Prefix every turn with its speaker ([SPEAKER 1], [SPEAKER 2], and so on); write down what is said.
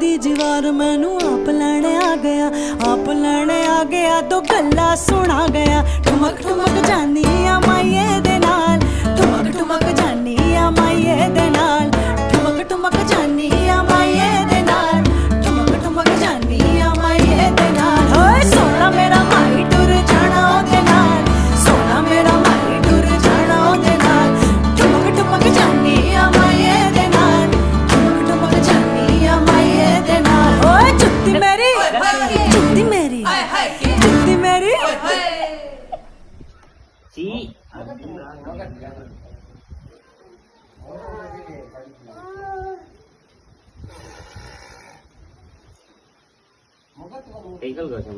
[SPEAKER 1] दी जीवार मैनू आप लैने आ गया, आप लैने आ गया तो गल्ला सुना गया। ठुमक ठुमक जानी आ माइये दे नाल, ठुमक ठुमक जानी आ माइये दे नाल, ठुमक ठुमक जानी आ माइये दे नाल, ठुमक ठुमक जानी आ माइये दे नाल। होए सोना मेरा माई टुर जाना ओदे नाल, सोना मेरा माई टुर जाना ओदे नाल, ठुमक ठुमक जानी आ माइये दे नाल, ठुमक ठुमक जानी आ माइये दे नाल। ओए जुत्ती मेरी, जुत्ती मेरी, जुत्ती मेरी।
[SPEAKER 2] Ikaw ka sa